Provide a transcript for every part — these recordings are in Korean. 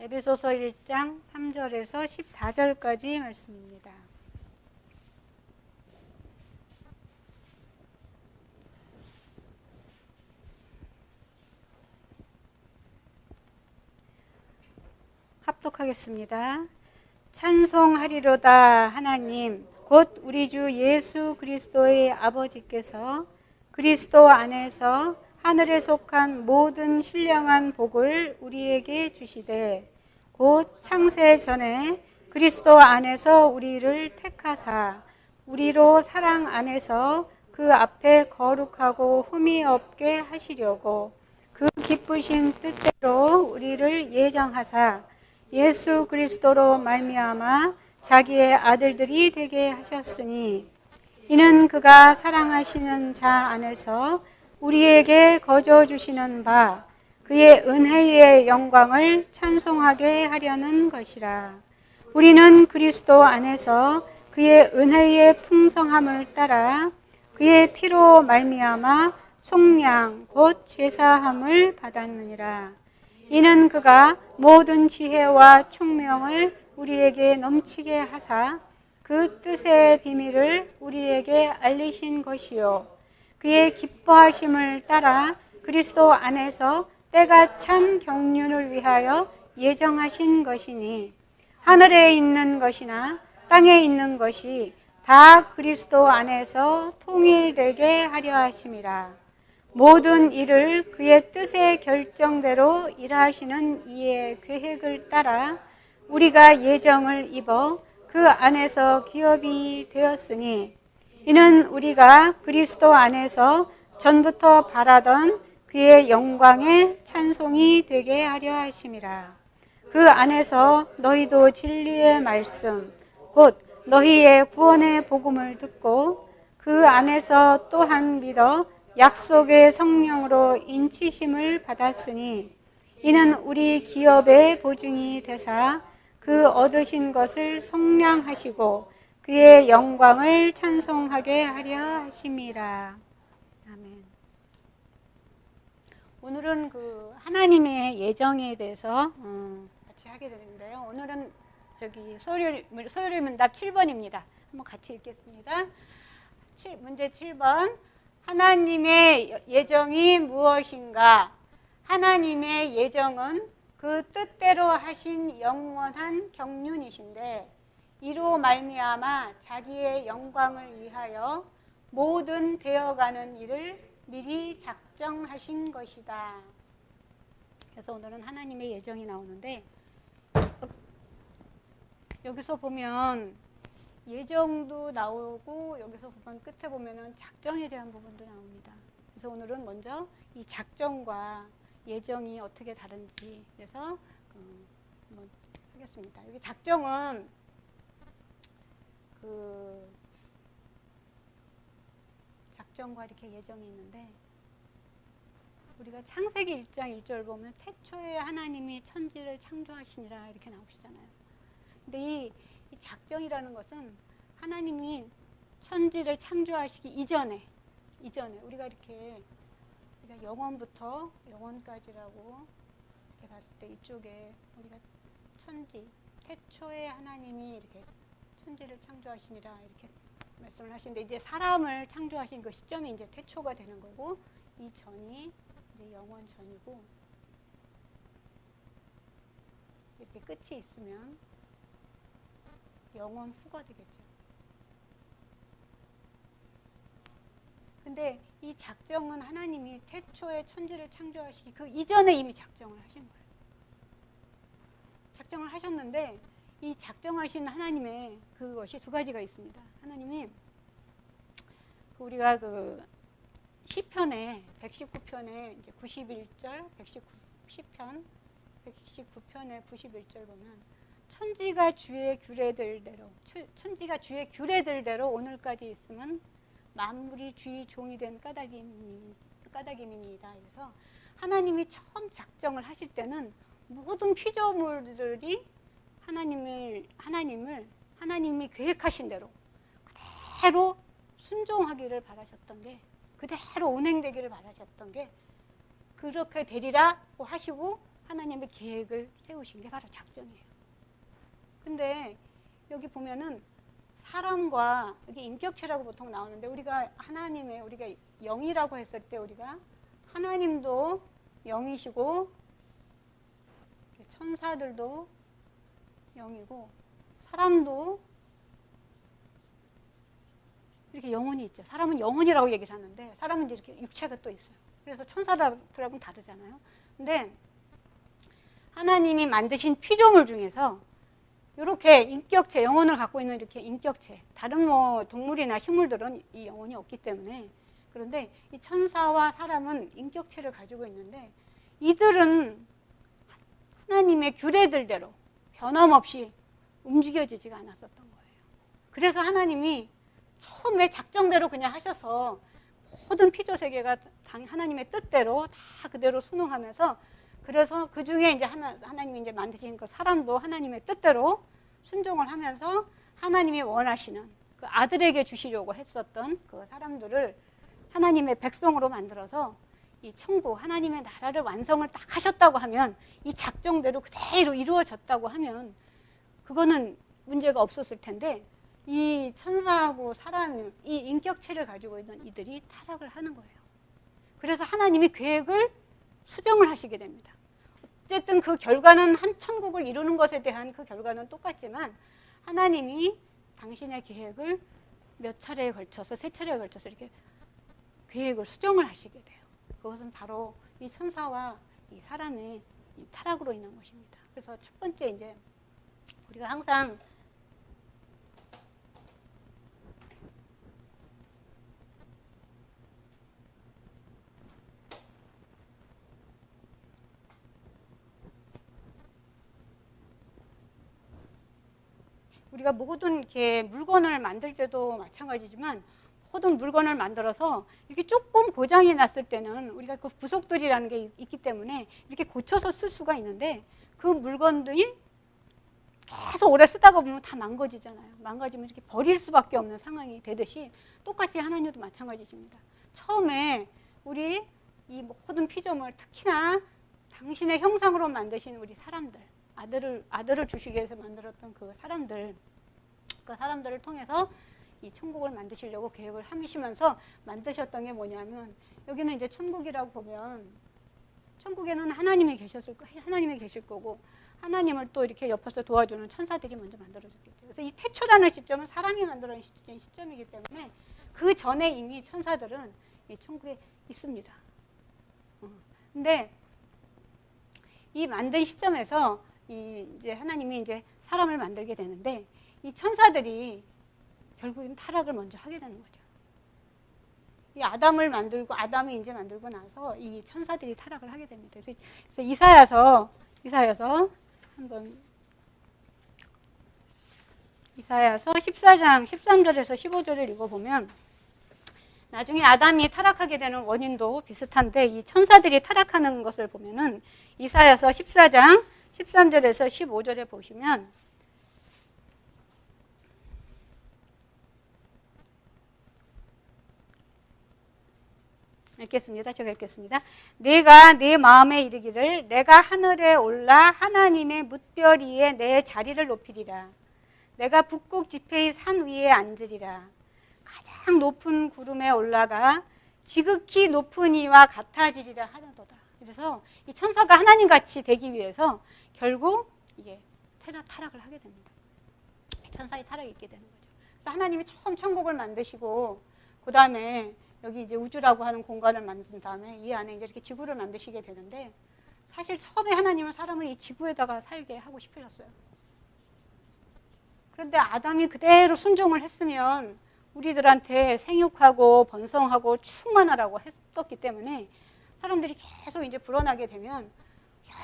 에베소서 1장 3절에서 14절까지 말씀입니다. 합독하겠습니다. 찬송하리로다 하나님 곧 우리 주 예수 그리스도의 아버지께서 그리스도 안에서 하늘에 속한 모든 신령한 복을 우리에게 주시되 곧 창세 전에 그리스도 안에서 우리를 택하사 우리로 사랑 안에서 그 앞에 거룩하고 흠이 없게 하시려고 그 기쁘신 뜻대로 우리를 예정하사 예수 그리스도로 말미암아 자기의 아들들이 되게 하셨으니 이는 그가 사랑하시는 자 안에서 우리에게 거저 주시는 바 그의 은혜의 영광을 찬송하게 하려는 것이라. 우리는 그리스도 안에서 그의 은혜의 풍성함을 따라 그의 피로 말미암아 속량 곧 제사함을 받았느니라. 이는 그가 모든 지혜와 총명을 우리에게 넘치게 하사 그 뜻의 비밀을 우리에게 알리신 것이요 그의 기뻐하심을 따라 그리스도 안에서 때가 찬 경륜을 위하여 예정하신 것이니 하늘에 있는 것이나 땅에 있는 것이 다 그리스도 안에서 통일되게 하려 하심이라. 모든 일을 그의 뜻의 결정대로 일하시는 이의 계획을 따라 우리가 예정을 입어 그 안에서 기업이 되었으니 이는 우리가 그리스도 안에서 전부터 바라던 그의 영광의 찬송이 되게 하려 하심이라. 그 안에서 너희도 진리의 말씀 곧 너희의 구원의 복음을 듣고 그 안에서 또한 믿어 약속의 성령으로 인치심을 받았으니 이는 우리 기업의 보증이 되사 그 얻으신 것을 속량하시고 그의 영광을 찬송하게 하려 하심이라. 아멘. 오늘은 그 하나님의 예정에 대해서 같이 하게 되는데요. 오늘은 소요리 문답 7번입니다. 한번 같이 읽겠습니다. 문제 7번. 하나님의 예정이 무엇인가? 하나님의 예정은 그 뜻대로 하신 영원한 경륜이신데 이로 말미암아 자기의 영광을 위하여 모든 되어가는 일을 미리 작정하신 것이다. 그래서 오늘은 하나님의 예정이 나오는데 여기서 보면 예정도 나오고 여기서 보면 끝에 보면은 작정에 대한 부분도 나옵니다. 그래서 오늘은 먼저 이 작정과 예정이 어떻게 다른지 그래서 한번 하겠습니다. 여기 작정은 작정과 이렇게 예정이 있는데 우리가 창세기 1장 1절 보면 태초에 하나님이 천지를 창조하시니라 이렇게 나오시잖아요. 근데 이 작정이라는 것은 하나님이 천지를 창조하시기 이전에 우리가 이렇게 영원부터 영원까지라고 이렇게 봤을 때 이쪽에 우리가 천지 태초에 하나님이 이렇게 천지를 창조하시니라 이렇게 말씀을 하시는데 이제 사람을 창조하신 그 시점이 이제 태초가 되는 거고 이 전이 이제 영원 전이고 이렇게 끝이 있으면 영원 후가 되겠죠. 근데 이 작정은 하나님이 태초에 천지를 창조하시기 그 이전에 이미 작정을 하신 거예요. 작정을 하셨는데 이 작정하신 하나님의 그것이 두 가지가 있습니다. 하나님이 우리가 그 시편에 119편에 이제 91절 119편 119편의 91절 보면 천지가 주의 규례들대로 오늘까지 있으면 만물이 주의 종이 된 까닭이니이다. 그래서 하나님이 처음 작정을 하실 때는 모든 피조물들이 하나님이 계획하신 대로 그대로 순종하기를 바라셨던 게 그대로 운행되기를 바라셨던 게 그렇게 되리라고 하시고 하나님의 계획을 세우신 게 바로 작정이에요. 근데 여기 보면은 사람과 여기 인격체라고 보통 나오는데 우리가 하나님의 우리가 영이라고 했을 때 우리가 하나님도 영이시고 천사들도 영이고 사람도 이렇게 영혼이 있죠. 사람은 영혼이라고 얘기를 하는데 사람은 이렇게 육체가 또 있어요. 그래서 천사들하고는 다르잖아요. 근데 하나님이 만드신 피조물 중에서 이렇게 인격체, 영혼을 갖고 있는 이렇게 인격체, 다른 뭐 동물이나 식물들은 이 영혼이 없기 때문에 그런데 이 천사와 사람은 인격체를 가지고 있는데 이들은 하나님의 규례들대로 변함없이 움직여지지가 않았었던 거예요. 그래서 하나님이 처음에 작정대로 그냥 하셔서 모든 피조 세계가 하나님의 뜻대로 다 그대로 순응하면서 그래서 그 중에 이제 하나님이 이제 만드신 그 사람도 하나님의 뜻대로 순종을 하면서 하나님이 원하시는 그 아들에게 주시려고 했었던 그 사람들을 하나님의 백성으로 만들어서 이 천국, 하나님의 나라를 완성을 딱 하셨다고 하면 이 작정대로 그대로 이루어졌다고 하면 그거는 문제가 없었을 텐데 이 천사하고 사람, 이 인격체를 가지고 있는 이들이 타락을 하는 거예요. 그래서 하나님이 계획을 수정을 하시게 됩니다. 어쨌든 그 결과는 한 천국을 이루는 것에 대한 그 결과는 똑같지만 하나님이 당신의 계획을 몇 차례에 걸쳐서 세 차례에 걸쳐서 이렇게 계획을 수정을 하시게 돼요. 그것은 바로 이 천사와 이 사람의 이 타락으로 인한 것입니다. 그래서 첫 번째 이제 우리가 항상 우리가 모든 이렇게 물건을 만들 때도 마찬가지지만 모든 물건을 만들어서 이렇게 조금 고장이 났을 때는 우리가 그 부속들이라는 게 있기 때문에 이렇게 고쳐서 쓸 수가 있는데 그 물건들이 계속 오래 쓰다가 보면 다 망가지잖아요. 망가지면 이렇게 버릴 수밖에 없는 상황이 되듯이 똑같이 하나님도 마찬가지십니다. 처음에 우리 이 모든 피조물 특히나 당신의 형상으로 만드신 우리 사람들 아들을 주시기 위해서 만들었던 그 사람들을 통해서 이 천국을 만드시려고 계획을 하시면서 만드셨던 게 뭐냐면 여기는 이제 천국이라고 보면 천국에는 하나님이 계실 거고 하나님을 또 이렇게 옆에서 도와주는 천사들이 먼저 만들어졌겠죠. 그래서 이 태초라는 시점은 사람이 만들어낸 시점이기 때문에 그 전에 이미 천사들은 이 천국에 있습니다. 근데 이 만든 시점에서 이제 하나님이 이제 사람을 만들게 되는데 이 천사들이 결국은 타락을 먼저 하게 되는 거죠. 이 아담이 이제 만들고 나서 이 천사들이 타락을 하게 됩니다. 그래서 이사야서 한번 이사야서 14장 13절에서 15절을 읽어보면 나중에 아담이 타락하게 되는 원인도 비슷한데 이 천사들이 타락하는 것을 보면은 이사야서 14장 13절에서 15절에 보시면 제가 읽겠습니다. 내가 내 마음에 이르기를 내가 하늘에 올라 하나님의 뭇별 위에 내 자리를 높이리라. 내가 북극 지폐의 산 위에 앉으리라. 가장 높은 구름에 올라가 지극히 높은 이와 같아지리라 하더도다. 그래서 이 천사가 하나님같이 되기 위해서 결국 이게 타락을 하게 됩니다. 천사의 타락이 있게 되는 거죠. 그래서 하나님이 처음 천국을 만드시고 그 다음에 여기 이제 우주라고 하는 공간을 만든 다음에 이 안에 이제 이렇게 지구를 만드시게 되는데 사실 처음에 하나님은 사람을 이 지구에다가 살게 하고 싶으셨어요. 그런데 아담이 그대로 순종을 했으면 우리들한테 생육하고 번성하고 충만하라고 했었기 때문에 사람들이 계속 이제 불어나게 되면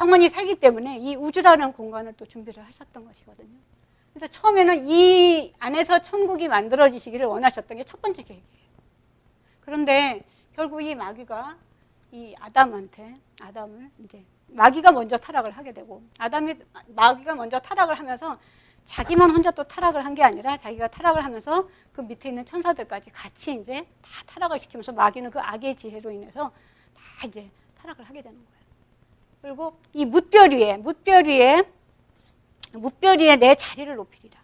영원히 살기 때문에 이 우주라는 공간을 또 준비를 하셨던 것이거든요. 그래서 처음에는 이 안에서 천국이 만들어지시기를 원하셨던 게 첫 번째 계획이에요. 그런데 결국 이 마귀가 이 아담을 이제 마귀가 먼저 타락을 하게 되고 마귀가 먼저 타락을 하면서 자기만 혼자 또 타락을 한 게 아니라 자기가 타락을 하면서 그 밑에 있는 천사들까지 같이 이제 다 타락을 시키면서 마귀는 그 악의 지혜로 인해서 다 이제 타락을 하게 되는 거예요. 그리고 이 뭇별 위에 내 자리를 높이리라.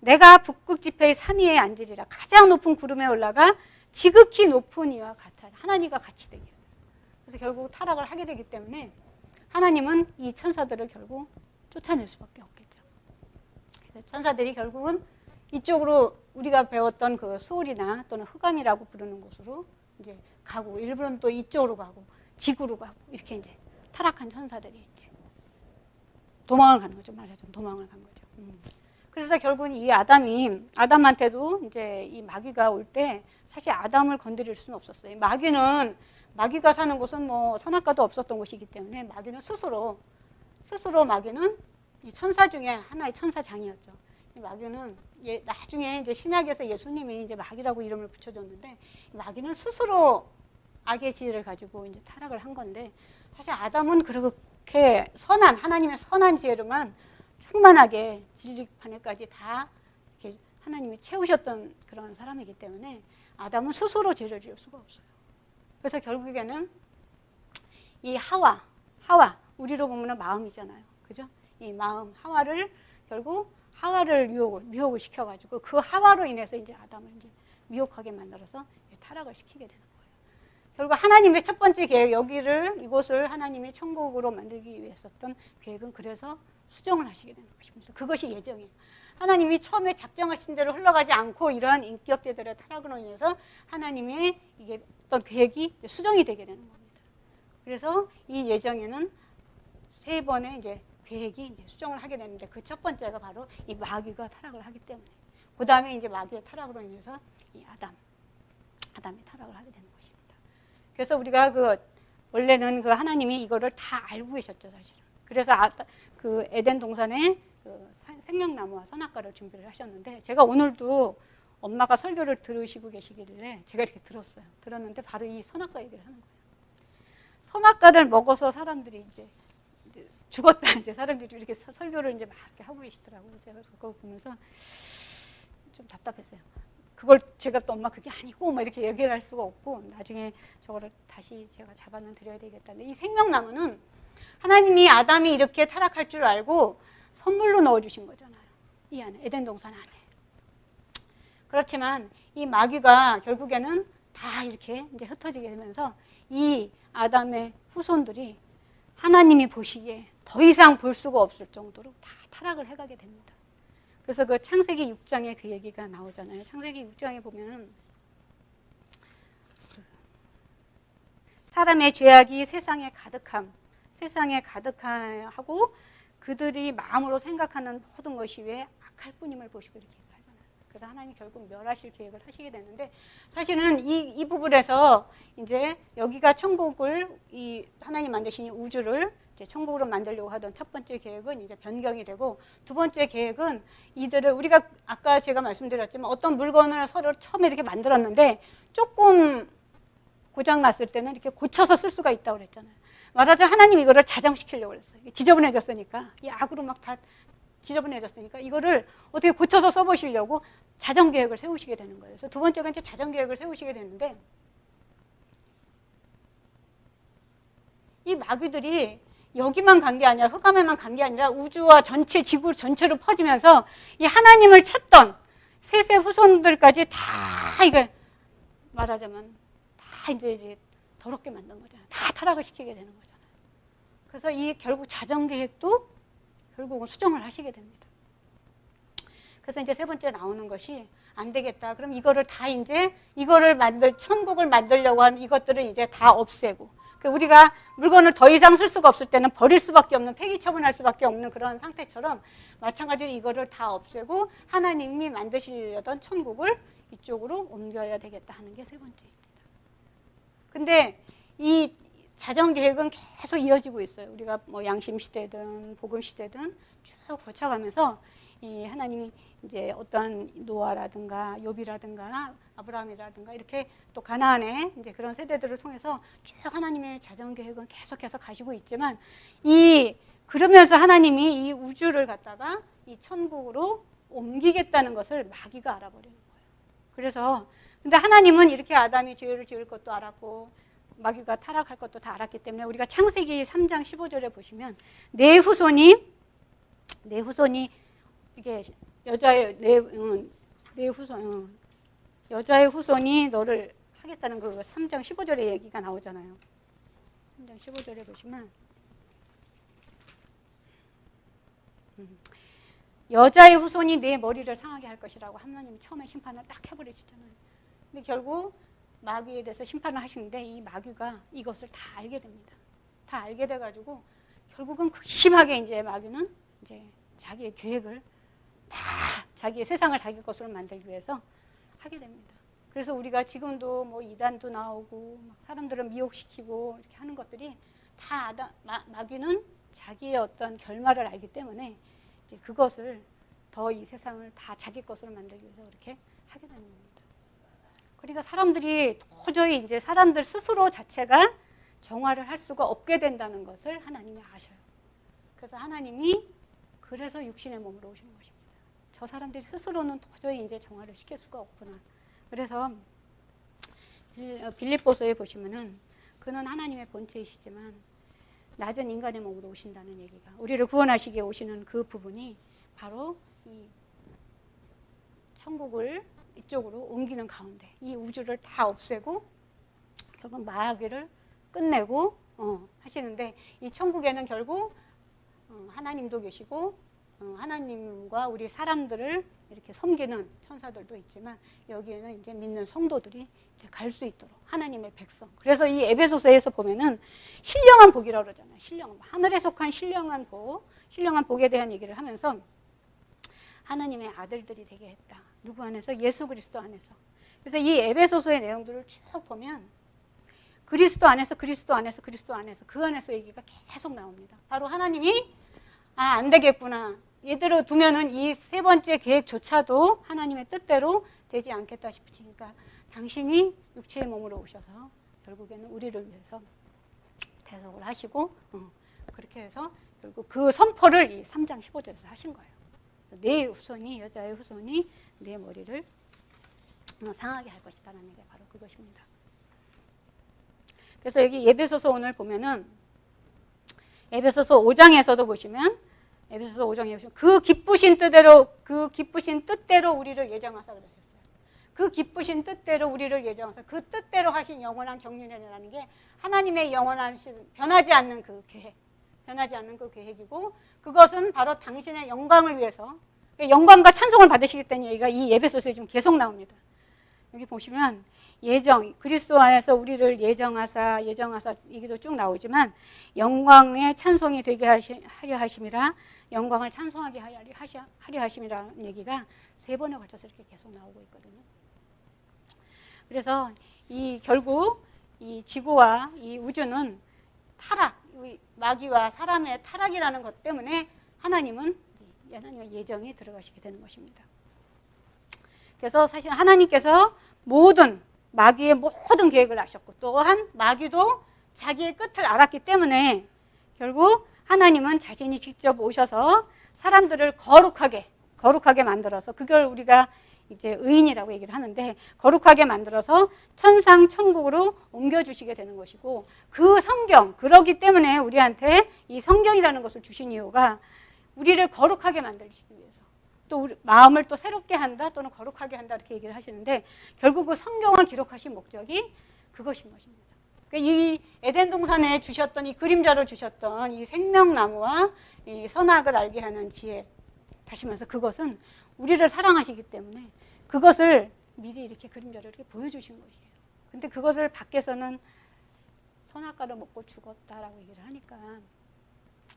내가 북극 지폐의 산 위에 앉으리라. 가장 높은 구름에 올라가 지극히 높은 이와 같아. 하나님과 같이 되게. 그래서 결국 타락을 하게 되기 때문에 하나님은 이 천사들을 결국 쫓아낼 수밖에 없겠죠. 그래서 천사들이 결국은 이쪽으로 우리가 배웠던 그 수월이나 또는 흑암이라고 부르는 곳으로 이제 가고, 일부는 또 이쪽으로 가고, 지구로 가고, 이렇게 이제 타락한 천사들이 이제 도망을 가는 거죠. 말하자면 도망을 간 거죠. 그래서 결국은 이 아담한테도 이제 이 마귀가 올 때 사실 아담을 건드릴 수는 없었어요. 마귀가 사는 곳은 뭐 선악과도 없었던 곳이기 때문에 마귀는 스스로 마귀는 이 천사 중에 하나의 천사장이었죠. 이 마귀는 나중에 이제 신약에서 예수님이 이제 마귀라고 이름을 붙여줬는데, 마귀는 스스로 악의 지혜를 가지고 이제 타락을 한 건데, 사실 아담은 그렇게 하나님의 선한 지혜로만 충만하게 진리판에까지 다 이렇게 하나님이 채우셨던 그런 사람이기 때문에 아담은 스스로 죄를 지을 수가 없어요. 그래서 결국에는 이 하와, 우리로 보면 마음이잖아요. 그죠? 이 마음, 결국 하와를 미혹을 시켜가지고 그 하와로 인해서 이제 아담을 이제 미혹하게 만들어서 타락을 시키게 되는 거예요. 결국 하나님의 첫 번째 계획, 이곳을 하나님의 천국으로 만들기 위해 썼던 계획은 그래서 수정을 하시게 되는 것입니다. 그것이 예정이에요. 하나님이 처음에 작정하신 대로 흘러가지 않고 이러한 인격체들의 타락으로 인해서 하나님의 이게 어떤 계획이 수정이 되게 되는 겁니다. 그래서 이 예정에는 3번의 이제 계획이 이제 수정을 하게 되는데, 그 첫 번째가 바로 이 마귀가 타락을 하기 때문에, 그 다음에 이제 마귀의 타락으로 인해서 이 아담이 타락을 하게 되는 것입니다. 그래서 우리가 원래는 하나님이 이거를 다 알고 계셨죠, 사실은. 그래서 그 에덴 동산에 그 생명나무와 선악과를 준비를 하셨는데, 제가 오늘도 엄마가 설교를 들으시고 계시길래 제가 이렇게 들었는데 바로 이 선악과 얘기를 하는 거예요. 선악과를 먹어서 사람들이 이제 죽었다, 이제 사람들이 이렇게 설교를 이제 막 이렇게 하고 계시더라고요. 제가 그거 보면서 좀 답답했어요. 그걸 제가 또 엄마 그게 아니고 막 이렇게 얘기를 할 수가 없고, 나중에 저거를 다시 제가 잡아는 드려야 되겠다는데, 이 생명나무는 하나님이 아담이 이렇게 타락할 줄 알고 선물로 넣어주신 거잖아요. 이 안에, 에덴 동산 안에. 그렇지만 이 마귀가 결국에는 다 이렇게 이제 흩어지게 되면서 이 아담의 후손들이 하나님이 보시기에 더 이상 볼 수가 없을 정도로 다 타락을 해가게 됩니다. 그래서 그 창세기 6장에 그 얘기가 나오잖아요. 창세기 6장에 보면은 사람의 죄악이 세상에 가득하고 그들이 마음으로 생각하는 모든 것이 왜 악할 뿐임을 보시고 이렇게 얘기하잖아요. 그래서 하나님이 결국 멸하실 계획을 하시게 되는데, 사실은 이 부분에서 이제 여기가 천국을, 이 하나님 만드신 우주를 이제 천국으로 만들려고 하던 첫 번째 계획은 이제 변경이 되고, 두 번째 계획은 이들을, 우리가 아까 제가 말씀드렸지만 어떤 물건을 서로 처음에 이렇게 만들었는데 조금 고장 났을 때는 이렇게 고쳐서 쓸 수가 있다고 그랬잖아요. 말하자면 하나님 이거를 자정시키려고 그랬어요. 지저분해졌으니까, 이 악으로 막 다 지저분해졌으니까 이거를 어떻게 고쳐서 써보시려고 자정계획을 세우시게 되는 거예요. 그래서 두 번째가 이제 자정계획을 세우시게 되는데, 이 마귀들이 여기만 간 게 아니라, 흑암에만 간 게 아니라 우주와 전체 지구 전체로 퍼지면서 이 하나님을 찾던 셋의 후손들까지 다 이거 말하자면 다 이제 더럽게 만든 거잖아요. 다 타락을 시키게 되는 거잖아요. 그래서 이 결국 자정계획도 결국은 수정을 하시게 됩니다. 그래서 이제 세 번째 나오는 것이 안 되겠다. 그럼 이거를 다 이제 천국을 만들려고 한 이것들을 이제 다 없애고, 우리가 물건을 더 이상 쓸 수가 없을 때는 버릴 수밖에 없는, 폐기 처분할 수밖에 없는 그런 상태처럼 마찬가지로 이거를 다 없애고 하나님이 만드시려던 천국을 이쪽으로 옮겨야 되겠다 하는 게 세 번째입니다. 근데 이 자정계획은 계속 이어지고 있어요. 우리가 뭐 양심시대든 복음시대든 쭉 거쳐가면서 이 하나님이 이제 어떠한 노아라든가 욥이라든가 아브라함이라든가 이렇게 또 가나안의 이제 그런 세대들을 통해서 쭉 하나님의 자정계획은 계속해서 가시고 있지만, 그러면서 하나님이 이 우주를 갖다가 이 천국으로 옮기겠다는 것을 마귀가 알아버리는 거예요. 그래서 근데 하나님은 이렇게 아담이 죄를 지을 것도 알았고 마귀가 타락할 것도 다 알았기 때문에 우리가 창세기 3장 15절에 보시면 내 후손이 이게 여자의 여자의 후손이 너를 하겠다는 그 3장 15절의 얘기가 나오잖아요. 3장 15절에 보시면 여자의 후손이 내 머리를 상하게 할 것이라고 하나님이 처음에 심판을 딱 해버리시잖아요. 근데 결국 마귀에 대해서 심판을 하시는데 이 마귀가 이것을 다 알게 됩니다. 다 알게 돼가지고 결국은 극심하게 이제 마귀는 이제 자기의 계획을 다 자기의 세상을 자기 것으로 만들기 위해서 하게 됩니다. 그래서 우리가 지금도 뭐 이단도 나오고 막 사람들을 미혹시키고 이렇게 하는 것들이 다 마귀는 자기의 어떤 결말을 알기 때문에 이제 그것을 더 이 세상을 다 자기 것으로 만들기 위해서 그렇게 하게 되는 겁니다. 그러니까 사람들이 도저히 이제 사람들 스스로 자체가 정화를 할 수가 없게 된다는 것을 하나님이 아셔요. 그래서 하나님이 그래서 육신의 몸으로 오신 것입니다. 저 사람들이 스스로는 도저히 이제 정화를 시킬 수가 없구나. 그래서 빌립보서에 보시면은 그는 하나님의 본체이시지만 낮은 인간의 몸으로 오신다는 얘기가 우리를 구원하시기에 오시는 그 부분이 바로 이 천국을 이쪽으로 옮기는 가운데 이 우주를 다 없애고 결국 마귀를 끝내고 하시는데 이 천국에는 결국 하나님도 계시고 하나님과 우리 사람들을 이렇게 섬기는 천사들도 있지만 여기에는 이제 믿는 성도들이 이제 갈 수 있도록 하나님의 백성. 그래서 이 에베소서에서 보면은 신령한 복이라고 그러잖아요. 신령한 복. 하늘에 속한 신령한 복, 신령한 복에 대한 얘기를 하면서 하나님의 아들들이 되게 했다. 누구 안에서? 예수 그리스도 안에서. 그래서 이 에베소서의 내용들을 쭉 보면 그리스도 안에서 그리스도 안에서 그리스도 안에서 그 안에서 얘기가 계속 나옵니다. 바로 하나님이 안 되겠구나. 이대로 두면은 이 세 번째 계획조차도 하나님의 뜻대로 되지 않겠다 싶으니까 당신이 육체의 몸으로 오셔서 결국에는 우리를 위해서 대속을 하시고 그렇게 해서 결국 그 선포를 이 3장 15절에서 하신 거예요. 내 후손이 여자의 후손이 내 머리를 상하게 할 것이다라는 게 바로 그것입니다. 그래서 여기 에베소서 오늘 보면은 에베소서 5장에서도 보시면 에베소서 5장에 보시면 그 기쁘신 뜻대로 우리를 예정하사 그러셨어요. 그 기쁘신 뜻대로 우리를 예정하사 그 뜻대로 하신 영원한 경륜이라는 게 하나님의 영원한 변하지 않는 그 계획, 변하지 않는 그 계획이고 그것은 바로 당신의 영광을 위해서 영광과 찬송을 받으시겠다는 얘기가 이 에베소서에 지금 계속 나옵니다. 여기 보시면 예정, 그리스도 안에서 우리를 예정하사 얘기도 쭉 나오지만 영광의 찬송이 되게 하려 하심이라 영광을 찬송하게 하려 하심이라는 얘기가 3번에 걸쳐서 이렇게 계속 나오고 있거든요. 그래서 결국 이 지구와 이 우주는 타락, 마귀와 사람의 타락이라는 것 때문에 하나님의 예정이 들어가시게 되는 것입니다. 그래서 사실 하나님께서 마귀의 모든 계획을 아셨고 또한 마귀도 자기의 끝을 알았기 때문에 결국 하나님은 자신이 직접 오셔서 사람들을 거룩하게 만들어서 그걸 우리가 이제 의인이라고 얘기를 하는데 거룩하게 만들어서 천상 천국으로 옮겨주시게 되는 것이고 그 성경, 그러기 때문에 우리한테 이 성경이라는 것을 주신 이유가 우리를 거룩하게 만들기 위해서 또 우리 마음을 또 새롭게 한다 또는 거룩하게 한다 이렇게 얘기를 하시는데 결국 그 성경을 기록하신 목적이 그것인 것입니다. 이 에덴 동산에 주셨던 이 그림자를 주셨던 이 생명나무와 이 선악을 알게 하는 지혜 다시 말해서 그것은 우리를 사랑하시기 때문에 그것을 미리 이렇게 그림자를 이렇게 보여주신 것이에요. 근데 그것을 밖에서는 선악과를 먹고 죽었다라고 얘기를 하니까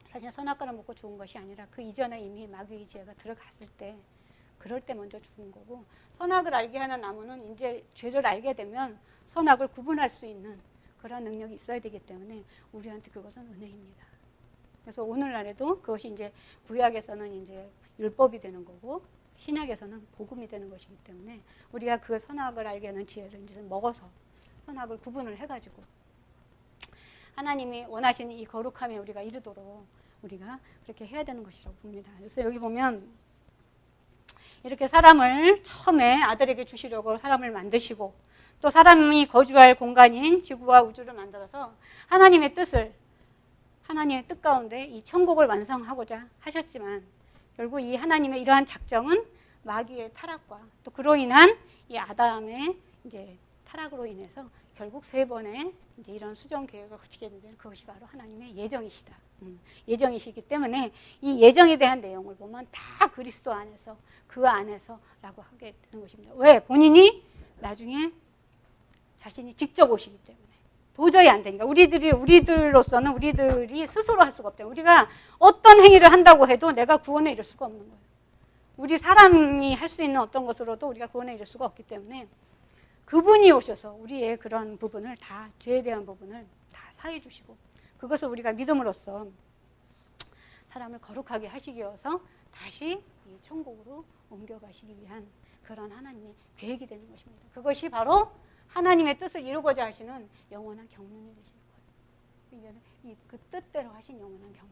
사실 선악과를 먹고 죽은 것이 아니라 그 이전에 이미 마귀의 지혜가 들어갔을 때 그럴 때 먼저 죽은 거고 선악을 알게 하는 나무는 이제 죄를 알게 되면 선악을 구분할 수 있는 그런 능력이 있어야 되기 때문에 우리한테 그것은 은혜입니다. 그래서 오늘날에도 그것이 이제 구약에서는 이제 율법이 되는 거고 신약에서는 복음이 되는 것이기 때문에 우리가 그 선악을 알게 하는 지혜를 이제 먹어서 선악을 구분을 해가지고 하나님이 원하시는 이 거룩함에 우리가 이르도록 우리가 그렇게 해야 되는 것이라고 봅니다. 그래서 여기 보면 이렇게 사람을 처음에 아들에게 주시려고 사람을 만드시고 또 사람이 거주할 공간인 지구와 우주를 만들어서 하나님의 뜻 가운데 이 천국을 완성하고자 하셨지만 결국 이 하나님의 이러한 작정은 마귀의 타락과 또 그로 인한 이 아담의 이제 타락으로 인해서 결국 3번의 이제 이런 수정 계획을 거치게 되는 그것이 바로 하나님의 예정이시다. 예정이시기 때문에 이 예정에 대한 내용을 보면 다 그리스도 안에서 그 안에서라고 하게 되는 것입니다. 왜? 본인이 나중에 자신이 직접 오시기 때문에 도저히 안 되니까 우리들로서는 우리들이 스스로 할 수가 없대요. 우리가 어떤 행위를 한다고 해도 내가 구원에 이를 수가 없는 거예요. 우리 사람이 할 수 있는 어떤 것으로도 우리가 구원에 이를 수가 없기 때문에 그분이 오셔서 우리의 그런 부분을 다 죄에 대한 부분을 다 사해 주시고 그것을 우리가 믿음으로써 사람을 거룩하게 하시기 위해서 다시 이 천국으로 옮겨가시기 위한 그런 하나님의 계획이 되는 것입니다. 그것이 바로 하나님의 뜻을 이루고자 하시는 영원한 경륜이 되시는 거예요. 그 뜻대로 하신 영원한 경륜.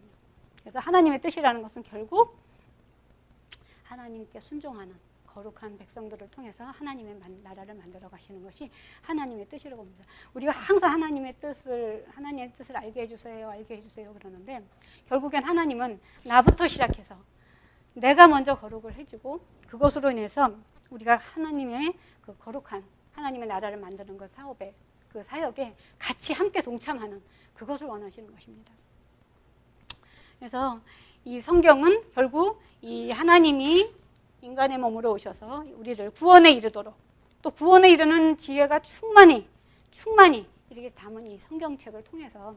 그래서 하나님의 뜻이라는 것은 결국 하나님께 순종하는 거룩한 백성들을 통해서 하나님의 나라를 만들어 가시는 것이 하나님의 뜻이라고 봅니다. 우리가 항상 하나님의 뜻을 알게 해주세요 그러는데 결국엔 하나님은 나부터 시작해서 내가 먼저 거룩을 해주고 그것으로 인해서 우리가 하나님의 그 거룩한 하나님의 나라를 만드는 그 사역에 같이 함께 동참하는 그것을 원하시는 것입니다. 그래서 이 성경은 결국 이 하나님이 인간의 몸으로 오셔서 우리를 구원에 이르도록 또 구원에 이르는 지혜가 충만히 이렇게 담은 이 성경책을 통해서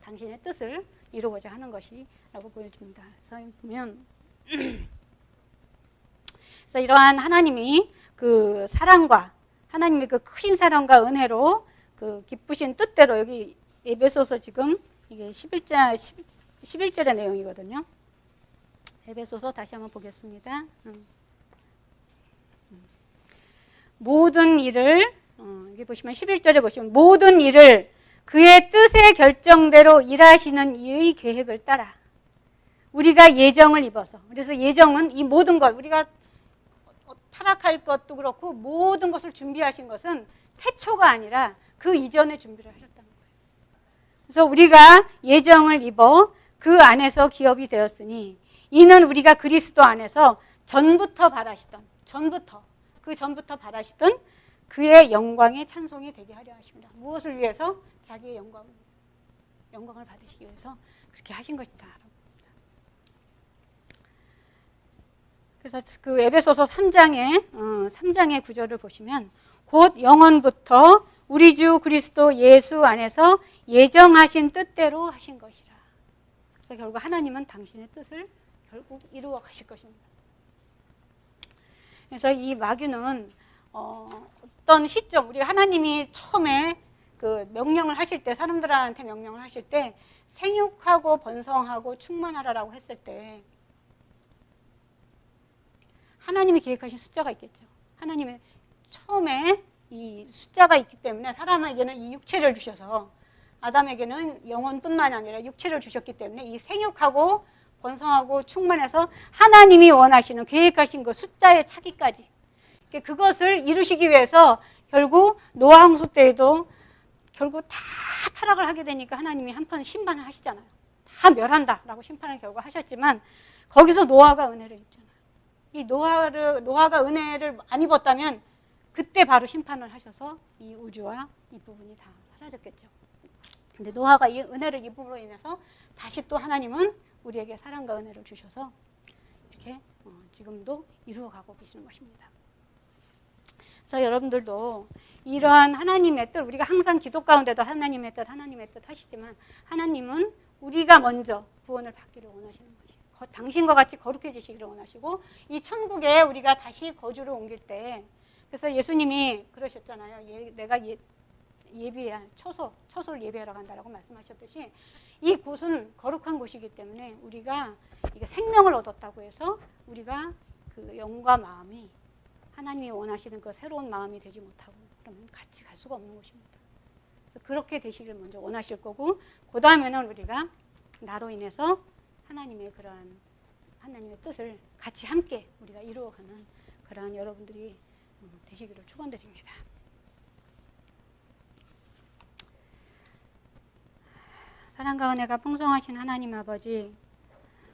당신의 뜻을 이루고자 하는 것이라고 보여집니다. 그래서 보면 그래서 이러한 하나님이 그 사랑과 하나님의 그 크신 사랑과 은혜로 그 기쁘신 뜻대로 여기 에베소서 지금 이게 11절의 내용이거든요. 에베소서 다시 한번 보겠습니다. 모든 일을 여기 보시면 11절에 보시면 모든 일을 그의 뜻의 결정대로 일하시는 이의 계획을 따라 우리가 예정을 입어서 그래서 예정은 이 모든 것 우리가 타락할 것도 그렇고 모든 것을 준비하신 것은 태초가 아니라 그 이전에 준비를 하셨다는 거예요. 그래서 우리가 예정을 입어 그 안에서 기업이 되었으니 이는 우리가 그리스도 안에서 전부터 바라시던 그의 영광의 찬송이 되게 하려 하십니다. 무엇을 위해서? 자기의 영광을 받으시기 위해서 그렇게 하신 것이다. 그래서 그 에베소서 3장의 구절을 보시면 곧 영원부터 우리 주 그리스도 예수 안에서 예정하신 뜻대로 하신 것이라. 그래서 결국 하나님은 당신의 뜻을 결국 이루어 가실 것입니다. 그래서 이 마귀는 어떤 시점, 우리 하나님이 처음에 그 명령을 하실 때, 사람들한테 명령을 하실 때 생육하고 번성하고 충만하라라고 했을 때 하나님이 계획하신 숫자가 있겠죠. 하나님의 처음에 이 숫자가 있기 때문에 사람에게는 이 육체를 주셔서 아담에게는 영혼뿐만 아니라 육체를 주셨기 때문에 이 생육하고 번성하고 충만해서 하나님이 원하시는 계획하신 그 숫자에 차기까지 그것을 이루시기 위해서 결국 노아 홍수 때에도 결국 다 타락을 하게 되니까 하나님이 한편 심판을 하시잖아요. 다 멸한다라고 심판을 결국 하셨지만 거기서 노아가 은혜를 입잖아요. 이 노아가 은혜를 안 입었다면 그때 바로 심판을 하셔서 이 우주와 이 부분이 다 사라졌겠죠. 근데 노아가 이 은혜를 입음으로 인해서 다시 또 하나님은 우리에게 사랑과 은혜를 주셔서 이렇게 지금도 이루어가고 계시는 것입니다. 그래서 여러분들도 이러한 하나님의 뜻, 우리가 항상 기도 가운데도 하나님의 뜻 하시지만 하나님은 우리가 먼저 구원을 받기를 원하시는 것이에요. 당신과 같이 거룩해지시기를 원하시고 이 천국에 우리가 다시 거주를 옮길 때 그래서 예수님이 그러셨잖아요. 내가 예비할 처소를 예비하러 간다라고 말씀하셨듯이 이 곳은 거룩한 곳이기 때문에 우리가 이게 생명을 얻었다고 해서 우리가 그 영과 마음이 하나님이 원하시는 그 새로운 마음이 되지 못하고 그러면 같이 갈 수가 없는 것입니다. 그래서 그렇게 되시길 먼저 원하실 거고 그 다음에는 우리가 나로 인해서 하나님의 뜻을 같이 함께 우리가 이루어가는 그러한 여러분들이 되시기를 축원드립니다. 사랑과 은혜가 풍성하신 하나님 아버지,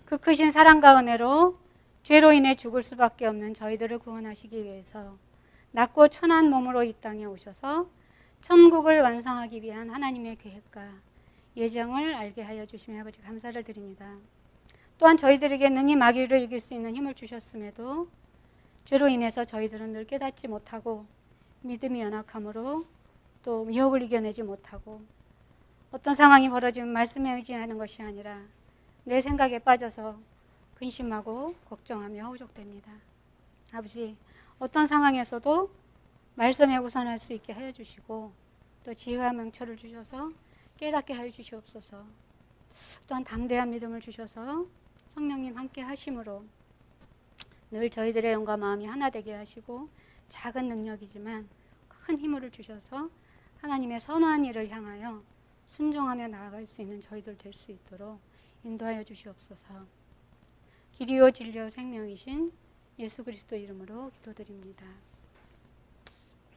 그 크신 사랑과 은혜로 죄로 인해 죽을 수밖에 없는 저희들을 구원하시기 위해서 낮고 천한 몸으로 이 땅에 오셔서 천국을 완성하기 위한 하나님의 계획과 예정을 알게 하여 주시며 아버지 감사를 드립니다. 또한 저희들에게 능히 마귀를 이길 수 있는 힘을 주셨음에도 죄로 인해서 저희들은 늘 깨닫지 못하고 믿음이 연약함으로 또 미혹을 이겨내지 못하고 어떤 상황이 벌어지면 말씀에 의지하는 것이 아니라 내 생각에 빠져서 근심하고 걱정하며 허우적됩니다. 아버지, 어떤 상황에서도 말씀에 우선할 수 있게 하여 주시고 또 지혜와 명철을 주셔서 깨닫게 하여 주시옵소서. 또한 담대한 믿음을 주셔서 성령님 함께 하심으로 늘 저희들의 영과 마음이 하나 되게 하시고 작은 능력이지만 큰 힘을 주셔서 하나님의 선한 일을 향하여 순종하며 나아갈 수 있는 저희들 될 수 있도록 인도하여 주시옵소서. 길이요 진리요 생명이신 예수 그리스도 이름으로 기도드립니다.